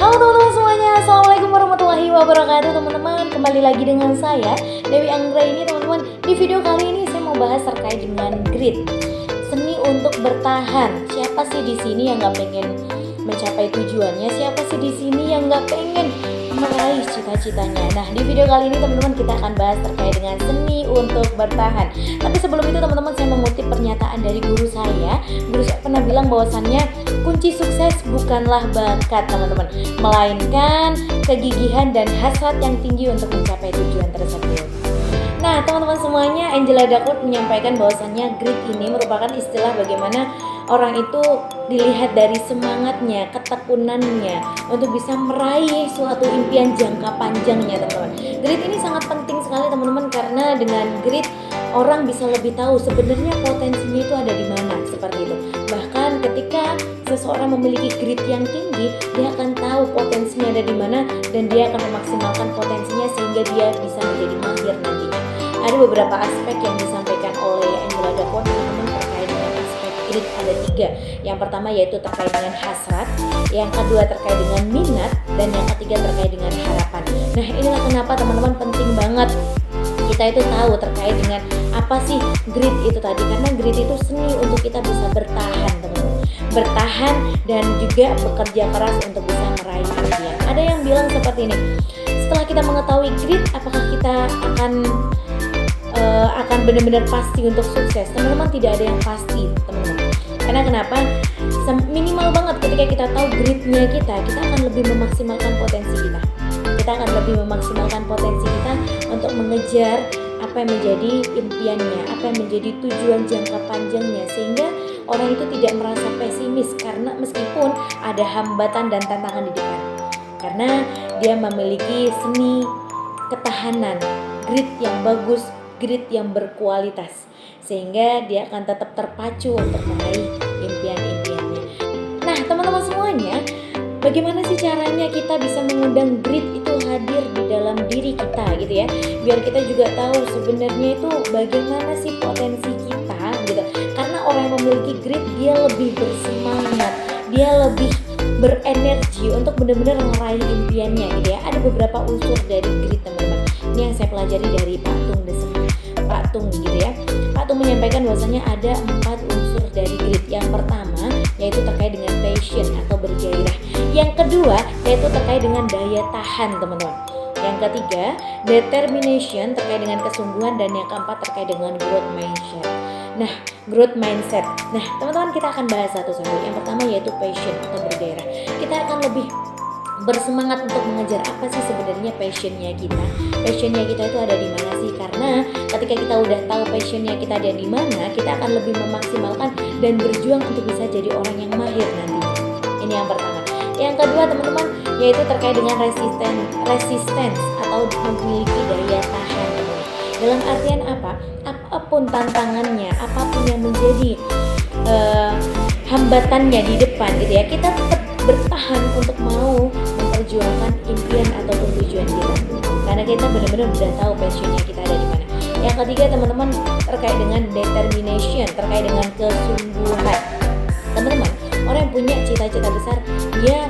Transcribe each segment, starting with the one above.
Halo teman-teman semuanya, Assalamualaikum warahmatullahi wabarakatuh teman-teman. Kembali lagi dengan saya, Dewi Anggra ini teman-teman. Di video kali ini saya mau bahas terkait dengan grit, seni untuk bertahan. Siapa sih di sini yang gak pengen mencapai tujuannya? Siapa sih di sini yang gak pengen meraih cita-citanya? Nah, di video kali ini teman-teman kita akan bahas terkait dengan seni untuk bertahan. Tapi sebelum itu teman-teman, saya mengutip pernyataan dari guru saya. Guru saya pernah bilang bahwasannya kunci sukses bukanlah bakat teman-teman, melainkan kegigihan dan hasrat yang tinggi untuk mencapai tujuan tersebut. Nah teman-teman semuanya, Angela Duckworth menyampaikan bahwasannya grit ini merupakan istilah bagaimana orang itu dilihat dari semangatnya, ketekunannya untuk bisa meraih suatu impian jangka panjangnya teman-teman. Grit ini sangat penting sekali teman-teman, karena dengan grit orang bisa lebih tahu sebenarnya potensinya itu ada di mana, seperti itu. Bahkan ketika seseorang memiliki grit yang tinggi, dia akan tahu potensinya ada di mana dan dia akan memaksimalkan potensinya sehingga dia bisa menjadi mahir nantinya. Ada beberapa aspek yang disampaikan oleh Angela Duckworth teman-teman terkait dengan aspek grit, ada 3. Yang pertama yaitu terkait dengan hasrat, yang kedua terkait dengan minat, dan yang ketiga terkait dengan harapan. Nah inilah kenapa teman-teman penting banget kita itu tahu terkait dengan apa sih grit itu tadi, karena grit itu seni untuk kita bisa bertahan teman-teman, bertahan dan juga bekerja keras untuk bisa meraih impian. Ada yang bilang seperti ini, setelah kita mengetahui grit, apakah kita akan benar-benar pasti untuk sukses? Teman-teman, tidak ada yang pasti teman-teman. Karena kenapa? Minimal banget ketika kita tahu gritnya kita akan lebih memaksimalkan potensi kita. Kita akan lebih memaksimalkan potensi kita untuk mengejar apa yang menjadi impiannya, apa yang menjadi tujuan jangka panjangnya, sehingga orang itu tidak merasa pesimis karena meskipun ada hambatan dan tantangan di depan, karena dia memiliki seni ketahanan, grit yang bagus, grit yang berkualitas, sehingga dia akan tetap terpacu untuk meraih impian-impiannya. Nah teman-teman semuanya, bagaimana sih caranya kita bisa mengundang grit itu hadir di dalam diri kita gitu ya, biar kita juga tahu sebenarnya itu bagaimana sih potensi kita gitu. Karena orang yang memiliki grit, dia lebih bersemangat, dia lebih berenergi untuk benar-benar meraih impiannya gitu ya. Ada beberapa unsur dari grit teman-teman. Ini yang saya pelajari dari Pak Tung gitu ya. Pak Tung menyampaikan bahwasanya ada 4 unsur dari grit. Yang pertama yaitu terkait dengan passion atau bergairah. Yang kedua yaitu terkait dengan daya tahan teman-teman. Yang ketiga determination, terkait dengan kesungguhan, dan yang keempat terkait dengan growth mindset. Nah teman-teman, kita akan bahas satu-satu. Yang pertama yaitu passion atau bergairah. Kita akan lebih bersemangat untuk mengejar apa sih sebenarnya passionnya kita. Passionnya kita itu ada di mana sih? Karena ketika kita udah tahu passionnya kita ada di mana, kita akan lebih memaksimalkan dan berjuang untuk bisa jadi orang yang mahir nantinya. Ini yang pertama. Yang kedua teman-teman yaitu terkait dengan resistance atau memiliki daya tahan. Dalam artian apa? Apapun tantangannya, apapun yang menjadi hambatannya di depan gitu ya, kita tetap bertahan untuk mau memperjuangkan impian ataupun tujuan kita, karena kita benar-benar sudah tahu passionnya kita ada di mana. Yang ketiga teman-teman terkait dengan determination, terkait dengan kesungguhan. Teman-teman, orang yang punya cita-cita besar, dia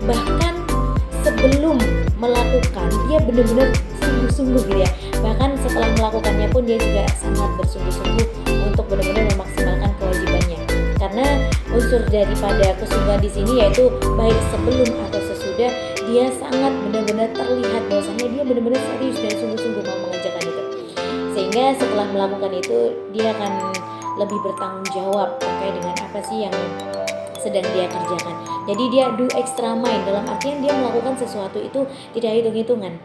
bahkan sebelum melakukan dia benar-benar sungguh-sungguh gitu ya. Bahkan setelah melakukannya pun dia juga sangat bersungguh-sungguh untuk benar-benar memaksimalkan kewajibannya. Karena unsur daripada kesungguhan di sini yaitu baik sebelum atau sesudah, dia sangat benar-benar terlihat bahwasanya dia benar-benar serius dan sungguh-sungguh mau mengerjakan itu. Sehingga setelah melakukan itu dia akan lebih bertanggung jawab terkait dengan apa sih yang sedang dia kerjakan. Jadi dia do extra mile, dalam artian dia melakukan sesuatu itu tidak hitung-hitungan.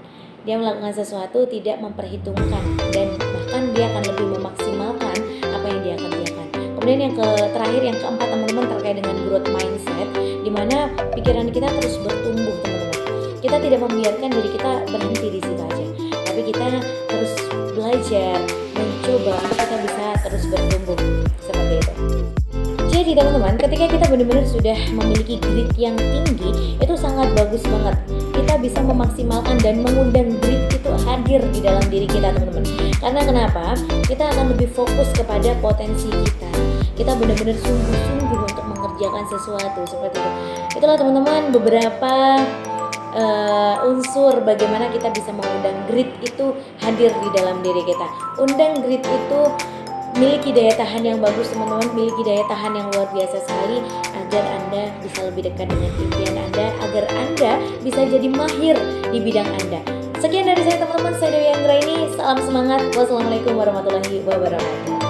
Dia melakukan sesuatu tidak memperhitungkan, dan bahkan dia akan lebih memaksimalkan apa yang dia kerjakan. Kemudian yang terakhir, yang keempat teman-teman, terkait dengan growth mindset, di mana pikiran kita terus bertumbuh teman-teman. Kita tidak membiarkan diri kita berhenti di situ aja, tapi kita terus belajar, mencoba untuk kita bisa terus bertumbuh seperti itu. Jadi teman-teman, ketika kita benar-benar sudah memiliki grit yang tinggi, itu sangat bagus banget. Kita bisa memaksimalkan dan mengundang grit itu hadir di dalam diri kita teman-teman. Karena kenapa? Kita akan lebih fokus kepada potensi kita. Kita benar-benar sungguh-sungguh untuk mengerjakan sesuatu seperti itu. Itulah teman-teman beberapa unsur bagaimana kita bisa mengundang grit itu hadir di dalam diri kita. Undang grit itu miliki daya tahan yang bagus teman-teman, miliki daya tahan yang luar biasa sekali agar Anda bisa lebih dekat dengan impian Anda, agar Anda bisa jadi mahir di bidang Anda. Sekian dari saya teman-teman, saya Dewi Anggraini, salam semangat, wassalamualaikum warahmatullahi wabarakatuh.